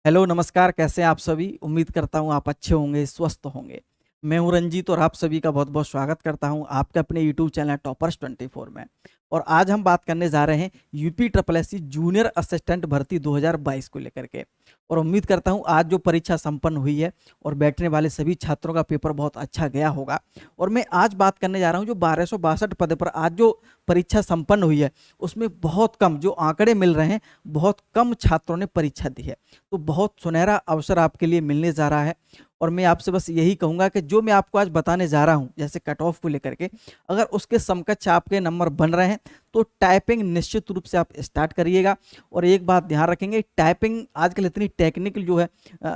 Hello नमस्कार, कैसे हैं आप सभी। उम्मीद करता हूँ आप अच्छे होंगे, स्वस्थ होंगे। मैं हूँ रंजीत और आप सभी का बहुत बहुत स्वागत करता हूँ आपके अपने यूट्यूब चैनल टॉपर्स 24 में। और आज हम बात करने जा रहे हैं UP triple SC junior assistant भर्ती 2022 को लेकर के। और उम्मीद करता हूँ आज जो परीक्षा संपन्न हुई है और बैठने वाले सभी छात्रों का पेपर बहुत अच्छा गया होगा। और मैं आज बात करने जा रहा हूँ जो 1262 पद पर आज जो परीक्षा संपन्न हुई है उसमें बहुत कम जो आंकड़े मिल रहे हैं, बहुत कम छात्रों ने परीक्षा दी है। तो बहुत सुनहरा अवसर आपके लिए मिलने जा रहा है। और मैं आपसे बस यही कहूंगा कि जो मैं आपको आज बताने जा रहा हूं, जैसे कट ऑफ को लेकर के, अगर उसके समकक्ष आपके नंबर बन रहे हैं तो टाइपिंग निश्चित रूप से आप स्टार्ट करिएगा। और एक बात ध्यान रखेंगे, टाइपिंग आजकल इतनी टेक्निकल जो है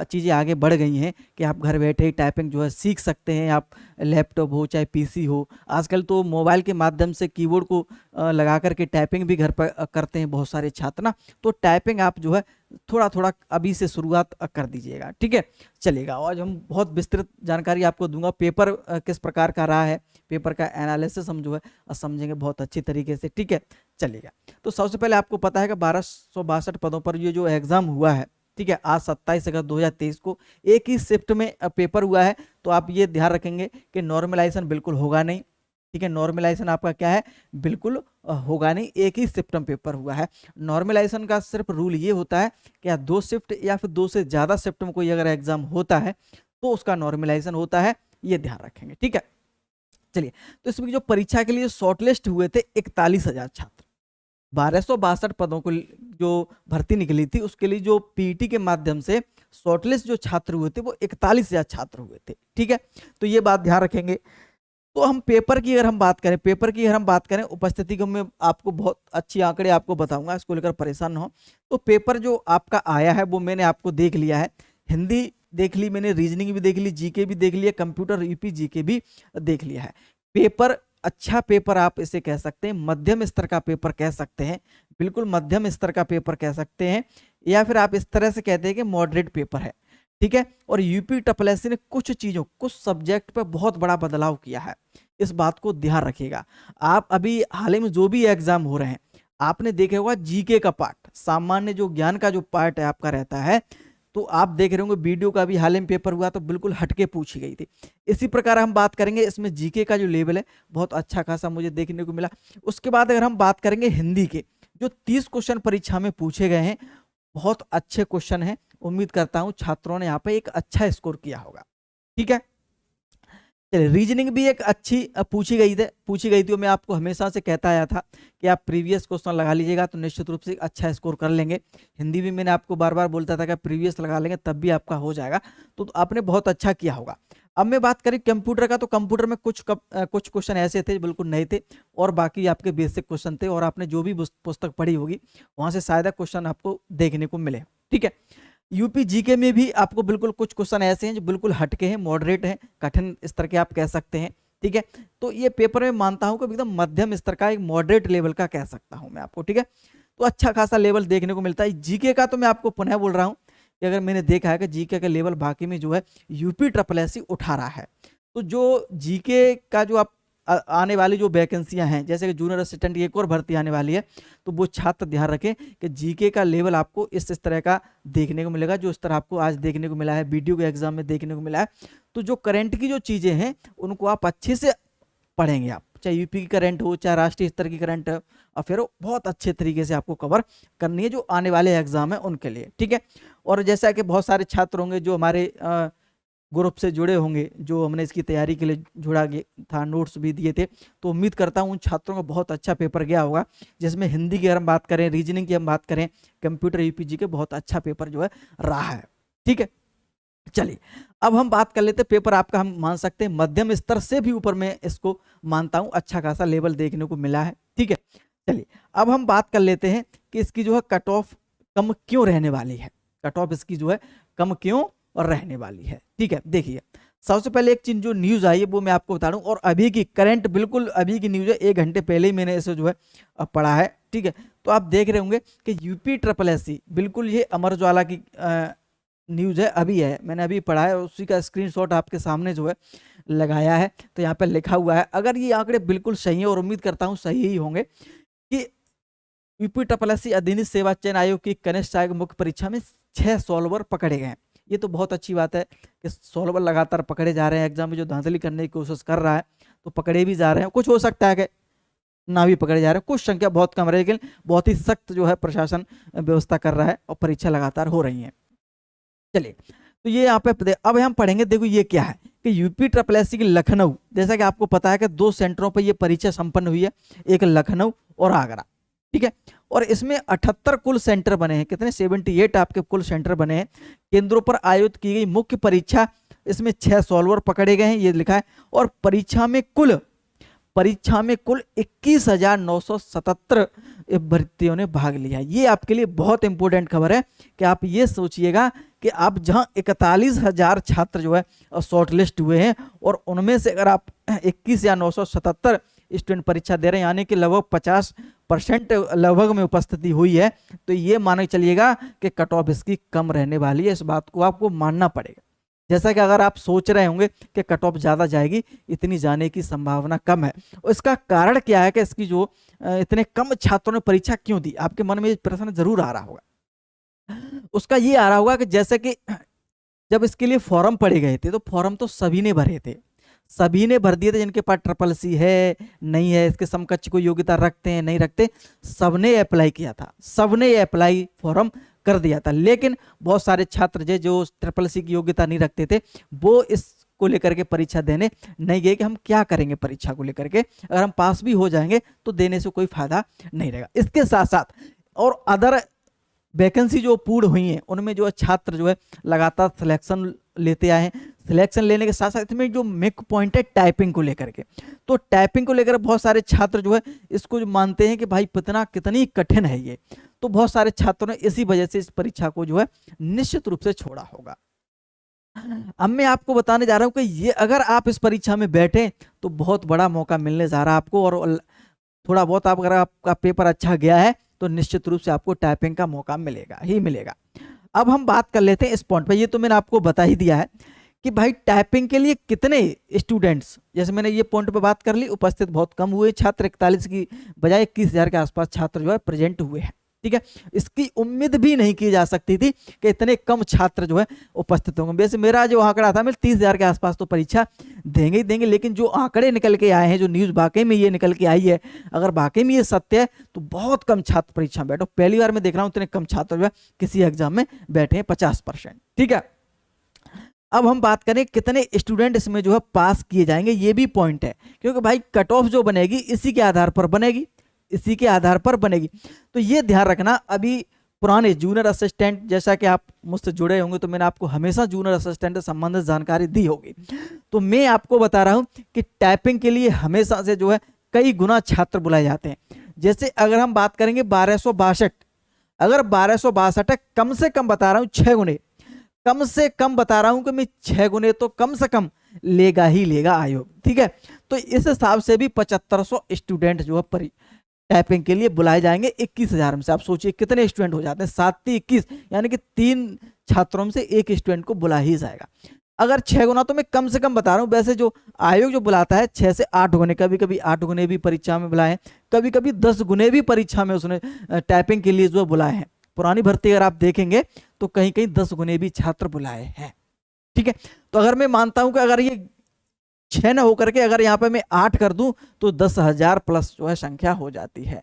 चीज़ें आगे बढ़ गई हैं कि आप घर बैठे ही टाइपिंग जो है सीख सकते हैं। आप लैपटॉप हो चाहे पीसी हो, आजकल तो मोबाइल के माध्यम से कीबोर्ड को लगा करके टाइपिंग भी घर पर करते हैं बहुत सारे छात्र ना। तो टाइपिंग आप जो है थोड़ा थोड़ा अभी से शुरुआत कर दीजिएगा, ठीक है। चलेगा, आज हम बहुत विस्तृत जानकारी आपको दूंगा। पेपर किस प्रकार का रहा है, पेपर का एनालिसिस हम जो है समझेंगे बहुत अच्छी तरीके से, ठीक है। चलेगा, तो सबसे पहले आपको पता है कि 1262 पदों पर ये जो एग्जाम हुआ है, ठीक है, आज 27 अगस्त 2023 को एक ही शिफ्ट में पेपर हुआ है। तो आप ये ध्यान रखेंगे कि नॉर्मलाइजेशन बिल्कुल होगा नहीं, ठीक है। नॉर्मलाइजेशन आपका क्या है, बिल्कुल होगा नहीं। एक ही शिफ्ट में पेपर हुआ है। नॉर्मलाइजेशन का सिर्फ रूल ये होता है कि 2 शिफ्ट या फिर 2 से ज़्यादा शिफ्ट में कोई अगर एग्जाम होता है तो उसका नॉर्मलाइजेशन होता है, ये ध्यान रखेंगे, ठीक है। चलिए, तो इसमें जो परीक्षा के लिए शॉर्टलिस्ट हुए थे 41,000 छात्र। 1262 पदों को जो भर्ती निकली थी उसके लिए जो पीईटी के माध्यम से शॉर्टलिस्ट जो छात्र हुए थे वो 41,000 छात्र हुए थे, ठीक है। तो ये बात ध्यान रखेंगे। तो हम पेपर की अगर हम बात करें, उपस्थिति को मैं आपको बहुत अच्छी आंकड़े आपको बताऊंगा, इसको लेकर परेशान ना हो। तो पेपर जो आपका आया है वो मैंने आपको देख लिया है। हिंदी देख ली मैंने, रीजनिंग भी देख ली, जीके भी देख लिया, कंप्यूटर यूपी जीके भी देख लिया है। पेपर अच्छा पेपर आप इसे कह सकते हैं, मध्यम स्तर का पेपर कह सकते हैं, बिल्कुल मध्यम स्तर का पेपर कह सकते हैं, या फिर आप इस तरह से कहते हैं कि मॉडरेट पेपर है, ठीक है। और यूपी ट्रिपल एससी ने कुछ चीजों, कुछ सब्जेक्ट पर बहुत बड़ा बदलाव किया है, इस बात को ध्यान रखिएगा। आप अभी हाल ही में जो भी एग्जाम हो रहे हैं आपने देखे होगा जीके का पार्ट, सामान्य जो ज्ञान का जो पार्ट है आपका रहता है, तो आप देख रहे होंगे वीडियो का भी हाल ही में पेपर हुआ तो बिल्कुल हटके पूछी गई थी। इसी प्रकार हम बात करेंगे, इसमें जीके का जो लेवल है बहुत अच्छा खासा मुझे देखने को मिला। उसके बाद अगर हम बात करेंगे हिंदी के, जो 30 क्वेश्चन परीक्षा में पूछे गए हैं, बहुत अच्छे क्वेश्चन हैं। उम्मीद करता हूं छात्रों ने यहाँ पे एक अच्छा स्कोर किया होगा, ठीक है। चलिए, रीजनिंग भी एक अच्छी पूछी गई थी। मैं आपको हमेशा से कहता आया था कि आप प्रीवियस क्वेश्चन लगा लीजिएगा तो निश्चित रूप से अच्छा स्कोर कर लेंगे। हिंदी भी मैंने आपको बार बार बोलता था कि प्रीवियस लगा लेंगे तब भी आपका हो जाएगा, तो आपने बहुत अच्छा किया होगा। अब मैं बात करें कंप्यूटर का, तो कंप्यूटर में कुछ क्वेश्चन ऐसे थे बिल्कुल नए थे और बाकी आपके बेसिक क्वेश्चन थे, और आपने जो भी पुस्तक पढ़ी होगी वहां से शायद क्वेश्चन आपको देखने को मिले, ठीक है। यूपी जीके में भी आपको बिल्कुल कुछ क्वेश्चन ऐसे हैं जो बिल्कुल हटके हैं, मॉडरेट हैं, कठिन स्तर के आप कह सकते हैं, ठीक है। तो ये पेपर में मानता हूं कि एकदम मध्यम स्तर का, एक मॉडरेट लेवल का कह सकता हूं मैं आपको, ठीक है। तो अच्छा खासा लेवल देखने को मिलता है। जीके का तो मैं आपको पुनः बोल रहा हूं कि अगर मैंने देखा है कि जीके का लेवल बाकी में जो है यूपी ट्रिपल एससी उठा रहा है। तो जो जीके का जो आप आने वाली जो वैकेंसियां हैं, जैसे कि जूनियर असिस्टेंट की एक और भर्ती आने वाली है, तो वो छात्र ध्यान रखें कि जीके का लेवल आपको इस तरह का देखने को मिलेगा, जो इस तरह आपको आज देखने को मिला है, वीडियो के एग्जाम में देखने को मिला है। तो जो करंट की जो चीजें हैं उनको आप अच्छे से पढ़ेंगे, आप चाहे यूपी की करंट हो चाहे राष्ट्रीय स्तर की करंट हो, और फिर बहुत अच्छे तरीके से आपको कवर करनी है जो आने वाले एग्जाम है उनके लिए, ठीक है। और जैसा कि बहुत सारे छात्र होंगे जो हमारे ग्रुप से जुड़े होंगे, जो हमने इसकी तैयारी के लिए जुड़ा था, नोट्स भी दिए थे, तो उम्मीद करता हूँ उन छात्रों का बहुत अच्छा पेपर गया होगा, जिसमें हिंदी की अगर हम बात करें, रीजनिंग की हम बात करें, कंप्यूटर यूपीजी के बहुत अच्छा पेपर जो है रहा है, ठीक है। चलिए, अब हम बात कर लेते हैं पेपर आपका, हम मान सकते हैं मध्यम स्तर से भी ऊपर मैं इसको मानता हूँ, अच्छा खासा लेवल देखने को मिला है, ठीक है। चलिए, अब हम बात कर लेते हैं कि इसकी जो है कट ऑफ कम क्यों रहने वाली है, कट ऑफ इसकी जो है कम क्यों और रहने वाली है, ठीक है। देखिए, सबसे पहले एक चीज जो न्यूज आई है वो मैं आपको बता दूं, और अभी की करंट बिल्कुल अभी की न्यूज है, 1 घंटे पहले ही मैंने इसे जो है पढ़ा है, ठीक है। तो आप देख रहे होंगे कि यूपी ट्रिपल एससी, बिल्कुल ये अमर उजाला की न्यूज है, अभी है, मैंने अभी पढ़ा है, उसी का स्क्रीनशॉट आपके सामने जो है लगाया है। तो यहाँ पे लिखा हुआ है, अगर ये आंकड़े बिल्कुल सही है, और उम्मीद करता हूँ सही ही होंगे, कि यूपी ट्रिपल एससी अधीनस्थ सेवा चयन आयोग की कनिष्ठ सहायक मुख्य परीक्षा में 6 सॉल्वर पकड़े गए हैं। ये तो बहुत अच्छी बात है कि सॉल्वर लगातार पकड़े जा रहे हैं। एग्जाम में जो धांधली करने की कोशिश कर रहा है तो पकड़े भी जा रहे हैं। कुछ हो सकता है कि ना भी पकड़े जा रहे हैं, कुछ संख्या बहुत कम रही, लेकिन बहुत ही सख्त जो है प्रशासन व्यवस्था कर रहा है और परीक्षा लगातार हो रही है। चलिए, तो ये यहाँ पे अब हम पढ़ेंगे। देखो ये क्या है कि यूपी ट्रिपल एससी की लखनऊ, जैसा कि आपको पता है कि 2 सेंटरों पर ये परीक्षा संपन्न हुई है, एक लखनऊ और आगरा। ठीक है, और इसमें 78 कुल सेंटर बने हैं। कितने? 78 आपके कुल सेंटर बने हैं। केंद्रों पर आयोजित की गई मुख्य परीक्षा, इसमें 6 सॉल्वर पकड़े गए हैं, ये लिखा है। और परीक्षा में कुल 21,977 भर्तियों ने भाग लिया। ये आपके लिए बहुत इंपॉर्टेंट खबर है कि आप ये सोचिएगा कि आप जहां 41,000 छात्र जो है शॉर्ट लिस्ट हुए हैं और उनमें से अगर आप 21,977 स्टूडेंट परीक्षा दे रहे हैं, यानी कि लगभग 50% लगभग में उपस्थिति हुई है, तो ये मान के चलिएगा कि कट ऑफ इसकी कम रहने वाली है। इस बात को आपको मानना पड़ेगा। जैसा कि अगर आप सोच रहे होंगे कि कट ऑफ ज़्यादा जाएगी, इतनी जाने की संभावना कम है। और इसका कारण क्या है कि इसकी जो इतने कम छात्रों ने परीक्षा क्यों दी, आपके मन में प्रश्न जरूर आ रहा होगा। उसका ये आ रहा होगा कि जैसे कि जब इसके लिए फॉर्म पड़े गए थे तो फॉर्म तो सभी ने भरे थे, सभी ने भर दिए थे, जिनके पास ट्रिपल सी है, नहीं है, इसके समकक्ष को योग्यता रखते हैं, नहीं रखते, सबने अप्लाई किया था, सबने अप्लाई फॉर्म कर दिया था। लेकिन बहुत सारे छात्र जो ट्रिपल सी की योग्यता नहीं रखते थे, वो इसको लेकर के परीक्षा देने नहीं गए कि हम क्या करेंगे परीक्षा को लेकर के, अगर हम पास भी हो जाएंगे तो देने से कोई फायदा नहीं रहेगा। इसके साथ साथ और अदर वैकेंसी जो पूर्ण हुई हैं उनमें जो है छात्र जो है लगातार सिलेक्शन लेते आए हैं। सिलेक्शन लेने के साथ साथ इसमें जो मेक पॉइंट है टाइपिंग को लेकर के, तो टाइपिंग को लेकर बहुत सारे छात्र जो है इसको जो मानते हैं कि भाई कितनी कठिन है ये, तो बहुत सारे छात्रों ने इसी वजह से इस परीक्षा को जो है निश्चित रूप से छोड़ा होगा। अब मैं आपको बताने जा रहा हूं कि ये अगर आप इस परीक्षा में बैठे तो बहुत बड़ा मौका मिलने जा रहा है आपको, और थोड़ा बहुत अगर आपका पेपर अच्छा गया है तो निश्चित रूप से आपको टाइपिंग का मौका मिलेगा ही मिलेगा। अब हम बात कर लेते हैं इस पॉइंट पर। ये तो मैंने आपको बता ही दिया है कि भाई टाइपिंग के लिए कितने स्टूडेंट्स, जैसे मैंने ये पॉइंट पे बात कर ली, उपस्थित बहुत कम हुए छात्र, 41 की बजाय 21,000 के आसपास छात्र जो है प्रेजेंट हुए हैं। ठीक है, इसकी उम्मीद भी नहीं की जा सकती थी कि इतने कम छात्र जो है उपस्थित होंगे। वैसे मेरा जो आंकड़ा था, मैं 30,000 के आसपास तो परीक्षा देंगे ही देंगे, लेकिन जो आंकड़े निकल के आए हैं, जो न्यूज़ वाकई में ये निकल के आई है, अगर वाकई में ये सत्य है तो बहुत कम छात्र परीक्षा में बैठो। पहली बार मैं देख रहा हूँ इतने कम छात्र जो है किसी एग्जाम में बैठे हैं, 50%। ठीक है, अब हम बात करें कितने स्टूडेंट इसमें जो है पास किए जाएंगे, ये भी पॉइंट है, क्योंकि भाई कट ऑफ जो बनेगी इसी के आधार पर बनेगी, इसी के आधार पर बनेगी। तो ये ध्यान रखना। अभी पुराने जूनियर असिस्टेंट, जैसा कि आप मुझसे जुड़े होंगे तो मैंने आपको हमेशा जूनियर असिस्टेंट से संबंधित जानकारी दी होगी, तो मैं आपको बता रहा हूं कि टाइपिंग के लिए हमेशा से जो है कई गुना छात्र बुलाए जाते हैं। जैसे अगर हम बात करेंगे 1262, अगर 1262 है, कम से कम बता रहा हूँ 6 गुने, कम से कम बता रहा हूं कि मैं 6 गुने तो कम से कम लेगा ही लेगा आयोग। ठीक है, तो इस हिसाब से भी 7500 स्टूडेंट जो है टाइपिंग के लिए बुलाए जाएंगे 21,000 में से। आप सोचिए कितने स्टूडेंट हो जाते हैं, 7-21, यानी कि 3 छात्रों में से 1 स्टूडेंट को बुला ही जाएगा। अगर 6 गुना तो मैं कम से कम बता रहा हूँ, वैसे जो आयोग जो बुलाता है 6 से 8 गुने, कभी कभी 8 गुने भी परीक्षा में बुलाए हैं, कभी कभी 10 गुने भी परीक्षा में उसने टाइपिंग के लिए जो बुलाए हैं। पुरानी भर्ती अगर आप देखेंगे तो कहीं कहीं 10 गुने भी छात्र बुलाए हैं। ठीक है, तो अगर मैं मानता हूं कि अगर ये 6 न होकर के अगर यहाँ पे मैं 8 कर दूं तो 10,000 प्लस जो है संख्या हो जाती है।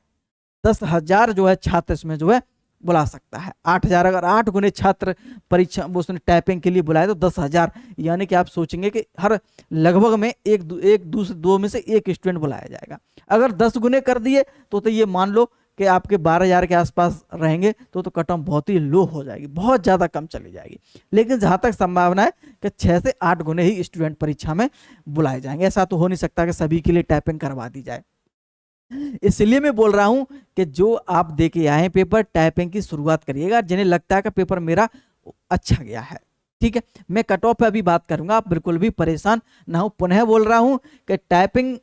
10,000 जो है छात्र इसमें जो है बुला सकता है। 8,000 अगर 8 गुने छात्र परीक्षा उसने टाइपिंग के लिए बुलाए तो 10,000, यानी कि आप सोचेंगे कि हर लगभग में एक दूसरे 2 में से 1 स्टूडेंट बुलाया जाएगा। अगर 10 गुने कर दिए तो ये मान लो कि आपके 12,000 के आसपास रहेंगे तो कट ऑफ बहुत ही लो हो जाएगी, बहुत ज़्यादा कम चली जाएगी। लेकिन जहाँ तक संभावना है कि 6 से 8 गुने ही स्टूडेंट परीक्षा में बुलाए जाएंगे। ऐसा तो हो नहीं सकता कि सभी के लिए टाइपिंग करवा दी जाए। इसलिए मैं बोल रहा हूँ कि जो आप दे के आए पेपर, टाइपिंग की शुरुआत करिएगा जिन्हें लगता है कि पेपर मेरा अच्छा गया है। ठीक है, मैं कट ऑफ पे अभी बात करूंगा, आप बिल्कुल भी परेशान ना हो। पुनः बोल रहा हूँ कि टाइपिंग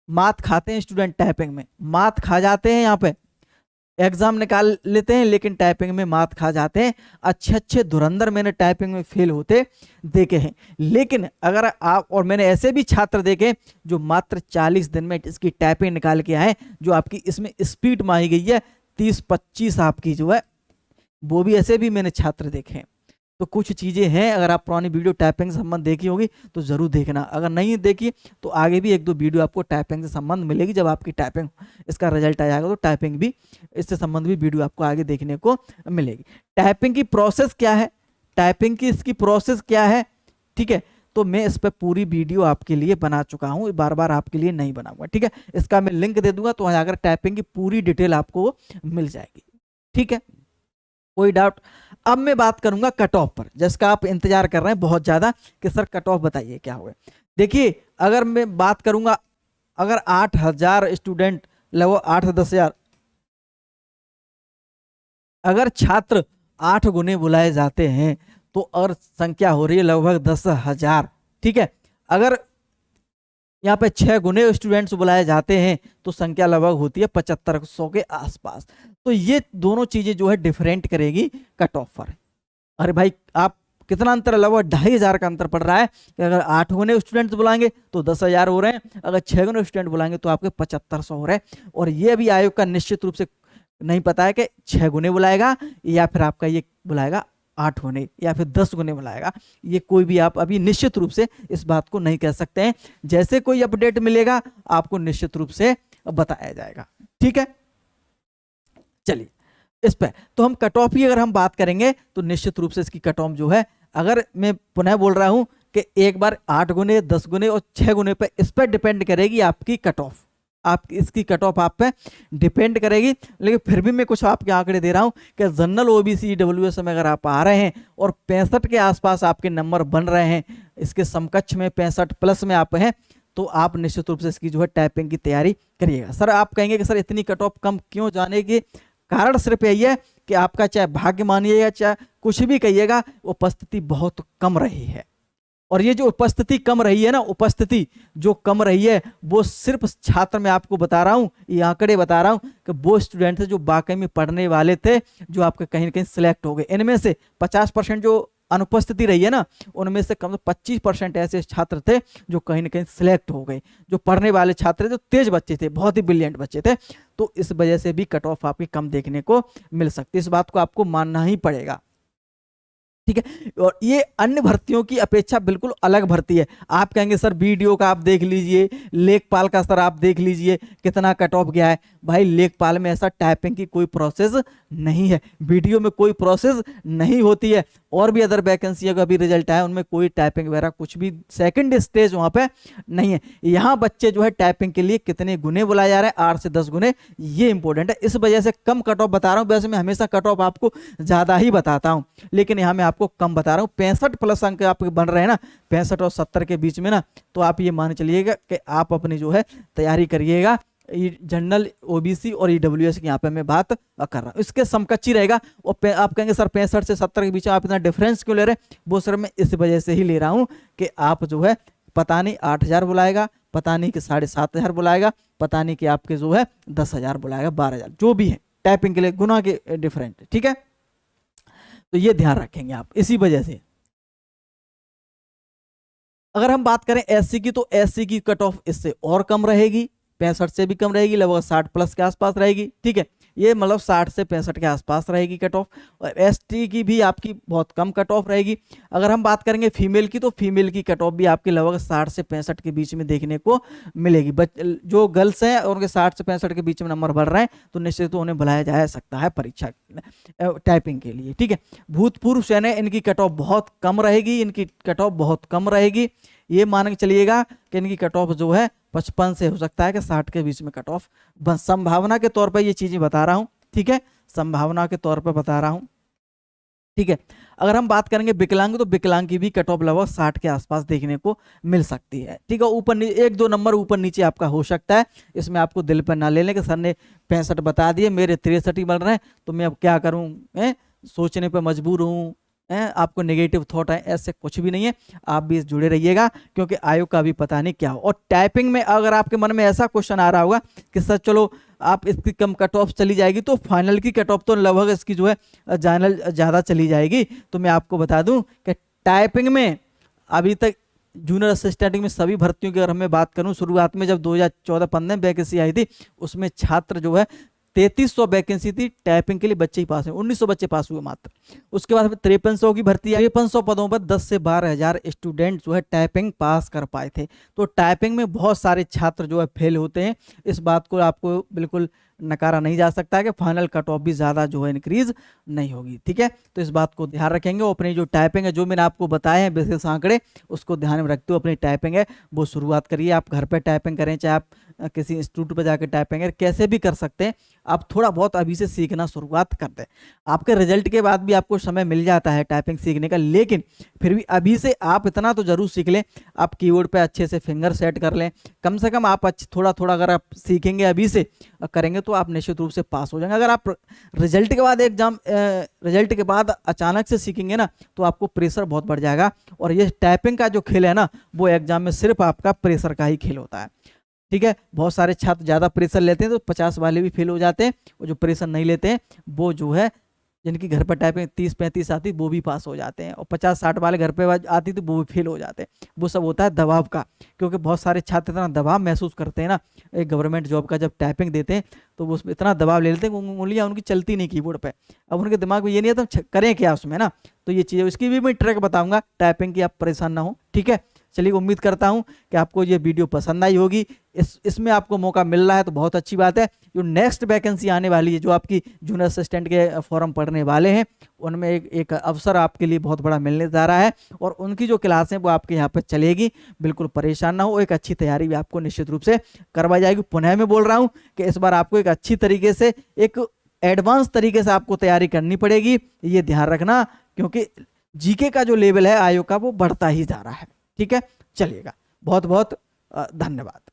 मात खाते हैं स्टूडेंट, टाइपिंग में मात खा जाते हैं। यहाँ पे एग्जाम निकाल लेते हैं लेकिन टाइपिंग में मात खा जाते हैं। अच्छे धुरंधर मैंने टाइपिंग में फेल होते देखे हैं, लेकिन अगर आप, और मैंने ऐसे भी छात्र देखे जो मात्र 40 दिन में इसकी टाइपिंग निकाल के आए, जो आपकी इसमें स्पीड माही गई है 30-25 आपकी जो है वो भी ऐसे भी मैंने छात्र देखे हैं। तो कुछ चीज़ें हैं, अगर आप पुरानी वीडियो टाइपिंग से संबंध देखी होगी तो ज़रूर देखना, अगर नहीं देखी तो आगे भी एक दो वीडियो आपको टाइपिंग से संबंध मिलेगी। जब आपकी टाइपिंग इसका रिजल्ट आ जाएगा तो टाइपिंग भी, इससे संबंध भी वीडियो आपको आगे देखने को मिलेगी। टाइपिंग की प्रोसेस क्या है, टाइपिंग की इसकी प्रोसेस क्या है, ठीक है, तो मैं इस पर पूरी वीडियो आपके लिए बना चुका हूँ, बार बार आपके लिए नहीं बनाऊंगा, ठीक है। इसका मैं लिंक दे दूंगा, तो अगर टाइपिंग की पूरी डिटेल आपको मिल जाएगी, ठीक है, कोई डाउट। अब मैं बात करूंगा कट ऑफ पर, जिसका आप इंतजार कर रहे हैं बहुत ज्यादा कि सर कट ऑफ बताइए क्या हुआ। देखिए, अगर मैं बात करूंगा, अगर 8,000 स्टूडेंट, लगभग 8-10,000 अगर छात्र 8 गुने बुलाए जाते हैं तो और संख्या हो रही है लगभग 10,000, ठीक है। अगर यहाँ पे 6 गुने स्टूडेंट्स बुलाए जाते हैं तो संख्या लगभग होती है 7500 के आसपास। तो ये दोनों चीजें जो है डिफरेंट करेगी कट ऑफ पर। अरे भाई, आप कितना अंतर है, लगभग 2,500 का अंतर पड़ रहा है कि अगर 8 गुने स्टूडेंट्स बुलाएंगे तो 10,000 हो रहे हैं, अगर 6 गुने स्टूडेंट बुलाएंगे तो आपके 7500 हो रहे हैं। और ये अभी आयोग का निश्चित रूप से नहीं पता है कि 6 गुने बुलाएगा या फिर आपका ये बुलाएगा 8 गुने या फिर 10 गुने बुलाएगा, ये कोई भी आप अभी निश्चित रूप से इस बात को नहीं कह सकते हैं। जैसे कोई अपडेट मिलेगा आपको निश्चित रूप से बताया जाएगा, ठीक है। चलिए, इस पे तो हम कट ऑफ की अगर हम बात करेंगे तो निश्चित रूप से इसकी कट ऑफ जो है, अगर मैं पुनः बोल रहा हूं कि एक बार 8 गुने, 10 गुने और 6 गुने पे, इस पर डिपेंड करेगी आपकी कट ऑफ, आप इसकी कट ऑफ आप पे डिपेंड करेगी। लेकिन फिर भी मैं कुछ आपके आंकड़े दे रहा हूं कि जनरल ओबीसी ईडब्ल्यूएस में अगर आप आ रहे हैं और 65 के आसपास आपके नंबर बन रहे हैं, इसके समकक्ष में 65 प्लस में आप हैं, तो आप निश्चित रूप से इसकी जो है टाइपिंग की तैयारी करिएगा। सर आप कहेंगे कि सर इतनी कट ऑफ कम क्यों जाने की, कारण सिर्फ यही है कि आपका चाहे भाग्य मानिएगा चाहे कुछ भी कहिएगा, उपस्थिति बहुत कम रही है। और ये जो उपस्थिति कम रही है ना, उपस्थिति जो कम रही है वो सिर्फ छात्र, मैं आपको बता रहा हूँ, ये आंकड़े बता रहा हूँ कि वो स्टूडेंट थे जो वाकई में पढ़ने वाले थे, जो आपके कहीं ना कहीं सिलेक्ट हो गए। इनमें से 50% जो अनुपस्थिति रही है ना, उनमें से कम से 25% ऐसे छात्र थे जो कहीं ना कहीं सिलेक्ट हो गए, जो पढ़ने वाले छात्र थे, जो तेज बच्चे थे, बहुत ही ब्रिलियंट बच्चे थे। तो इस वजह से भी कट ऑफ आपकी कम देखने को मिल सकती है, इस बात को आपको मानना ही पड़ेगा, ठीक है। और ये अन्य भर्तियों की अपेक्षा बिल्कुल अलग भर्ती है। आप कहेंगे सर वीडियो का आप देख लीजिए, लेखपाल का सर आप देख लीजिए कितना कट ऑफ गया है। भाई लेखपाल में ऐसा टाइपिंग की कोई प्रोसेस नहीं है, वीडियो में कोई प्रोसेस नहीं होती है। और भी अदर वैकेंसी का भी रिजल्ट आया, उनमें कोई टाइपिंग वगैरह कुछ भी सेकंड स्टेज वहाँ पे नहीं है। यहाँ बच्चे जो है टाइपिंग के लिए कितने गुने बुलाए जा रहे हैं, 8 से 10 गुने, ये इंपॉर्टेंट है। इस वजह से कम कट ऑफ बता रहा हूँ, वैसे मैं हमेशा कट ऑफ आपको ज़्यादा ही बताता हूँ, लेकिन यहाँ मैं आपको कम बता रहा हूँ। 65 प्लस अंक आपके बन रहे हैं ना, 65 और 70 के बीच में ना, तो आप ये मान चलिएगा कि आप अपनी जो है तैयारी करिएगा। जनरल ओबीसी और ईडब्ल्यूएस की यहाँ पे मैं बात कर रहा हूँ, इसके समकक्ष ही रहेगा। और आप कहेंगे सर 65 से 70 के बीच में आप इतना डिफरेंस क्यों ले रहे हैं, वो सर मैं इस वजह से ही ले रहा हूँ कि आप जो है पता नहीं 8,000 बुलाएगा, पता नहीं कि 7,500 बुलाएगा, पता नहीं कि आपके जो है 10,000 बुलाएगा, 12,000, जो भी है टाइपिंग के लिए गुना के डिफरेंट, ठीक है। तो ये ध्यान रखेंगे आप, इसी वजह से। अगर हम बात करें एससी की, तो एससी की कट ऑफ इससे और कम रहेगी, 65 से भी कम रहेगी, लगभग 60 प्लस के आसपास रहेगी, ठीक है। ये मतलब 60 से 65 के आसपास रहेगी कट ऑफ। और एसटी की भी आपकी बहुत कम कट ऑफ रहेगी। अगर हम बात करेंगे फीमेल की, तो फीमेल की कट ऑफ भी आपकी लगभग 60 से 65 के बीच में देखने को मिलेगी। जो गर्ल्स हैं और उनके 60 से 65 के बीच में नंबर बढ़ रहे हैं तो निश्चित तो उन्हें बुलाया जा सकता है परीक्षा टाइपिंग के लिए, ठीक है। भूतपूर्व सैन्य, इनकी कट ऑफ बहुत कम रहेगी, इनकी कट ऑफ बहुत कम रहेगी। ये मान के चलिएगा कि इनकी कट ऑफ जो है 55 से हो सकता है कि 60 के बीच में कट ऑफ, संभावना के तौर पर ये चीजें बता रहा हूं, ठीक है, संभावना के तौर पर बता रहा हूं, ठीक है। अगर हम बात करेंगे विकलांग, तो विकलांग की भी कट ऑफ लगभग 60 के आसपास देखने को मिल सकती है, ठीक है। ऊपर 1-2 नंबर ऊपर नीचे आपका हो सकता है, इसमें आपको दिल पर ना ले लें कि सर ने 65 बता दिए, मेरे 63 ही बन रहे हैं, तो मैं अब क्या करूं, सोचने पर मजबूर हूं, आपको नेगेटिव थॉट है, ऐसे कुछ भी नहीं है। आप भी जुड़े रहिएगा, क्योंकि आयोग का भी पता नहीं क्या हो। और टाइपिंग में अगर आपके मन में ऐसा क्वेश्चन आ रहा होगा कि सर चलो आप इसकी कम कट ऑफ चली जाएगी, तो फाइनल की कट ऑफ तो लगभग इसकी जो है ज़्यादा चली जाएगी। तो मैं आपको बता दूं कि टाइपिंग में अभी तक जूनियर असिस्टेंट में सभी भर्तियों की अगर मैं बात करूं, शुरुआत में जब 2014-15 में वैकेंसी आई थी, उसमें छात्र जो है 3300 वैकेंसी थी टाइपिंग के लिए, बच्चे ही पास हुए, 1900 बच्चे पास हुए मात्र। उसके बाद 5300 की भर्ती आई, 5300 पदों पर 10 से 12,000 स्टूडेंट जो है टाइपिंग पास कर पाए थे। तो टाइपिंग में बहुत सारे छात्र जो है फेल होते हैं, इस बात को आपको बिल्कुल नकारा नहीं जा सकता है कि फाइनल कट ऑफ भी ज़्यादा जो है इंक्रीज नहीं होगी। ठीक है, तो इस बात को ध्यान रखेंगे। और अपनी जो टाइपिंग है, जो मैंने आपको बताए हैं विशेष आंकड़े, उसको ध्यान में रखते हुए अपनी टाइपिंग है वो शुरुआत करिए। आप घर पे टाइपिंग करें, चाहे आप किसी इंस्टीट्यूट पर जाकर टाइपिंग करें, कैसे भी कर सकते हैं। आप थोड़ा बहुत अभी से सीखना शुरुआत कर दें। आपके रिजल्ट के बाद भी आपको समय मिल जाता है टाइपिंग सीखने का, लेकिन फिर भी अभी से आप इतना तो जरूर सीख लें, आप कीबोर्ड पे अच्छे से फिंगर सेट कर लें। कम से कम आप थोड़ा थोड़ा अगर आप सीखेंगे अभी से करेंगे तो आप निश्चित रूप से पास हो जाएंगे। अगर आप रिजल्ट के बाद रिजल्ट के बाद अचानक से सीखेंगे ना, तो आपको प्रेशर बहुत बढ़ जाएगा। और ये टाइपिंग का जो खेल है ना, वो एग्जाम में सिर्फ आपका प्रेशर का ही खेल होता है। ठीक है, बहुत सारे छात्र ज़्यादा प्रेशर लेते हैं तो 50 वाले भी फेल हो जाते हैं, और जो प्रेशर नहीं लेते हैं वो जो है, जिनकी घर पर टाइपिंग 30-35 आती वो भी पास हो जाते हैं, और 50-60 वाले घर पे आती तो वो भी फेल हो जाते हैं। वो सब होता है दबाव का, क्योंकि बहुत सारे छात्र इतना दबाव महसूस करते हैं ना एक गवर्नमेंट जॉब का, जब टाइपिंग देते हैं तो वो उसमें इतना दबाव ले लेते हैं, उंगलियां उनकी चलती नहीं कीबोर्ड पे। अब उनके दिमाग में ये नहीं है तो करें क्या उसमें ना, तो ये चीज़, इसकी भी मैं ट्रिक बताऊंगा टाइपिंग की, आप परेशान ना हो। ठीक है, चलिए, उम्मीद करता हूं कि आपको ये वीडियो पसंद आई होगी। इसमें आपको मौका मिल रहा है तो बहुत अच्छी बात है। जो नेक्स्ट वैकेंसी आने वाली है, जो आपकी जूनियर असिस्टेंट के फॉर्म पढ़ने वाले हैं, उनमें एक अवसर आपके लिए बहुत बड़ा मिलने जा रहा है, और उनकी जो क्लासें वो आपके यहाँ पर चलेगी। बिल्कुल परेशान ना हो, एक अच्छी तैयारी भी आपको निश्चित रूप से करवाई जाएगी। पुनः मैं बोल रहा हूँ कि इस बार आपको एक अच्छी तरीके से, एक एडवांस तरीके से आपको तैयारी करनी पड़ेगी, ये ध्यान रखना, क्योंकि जीके का जो लेवल है आयोग का वो बढ़ता ही जा रहा है। ठीक है, चलिएगा, बहुत बहुत धन्यवाद।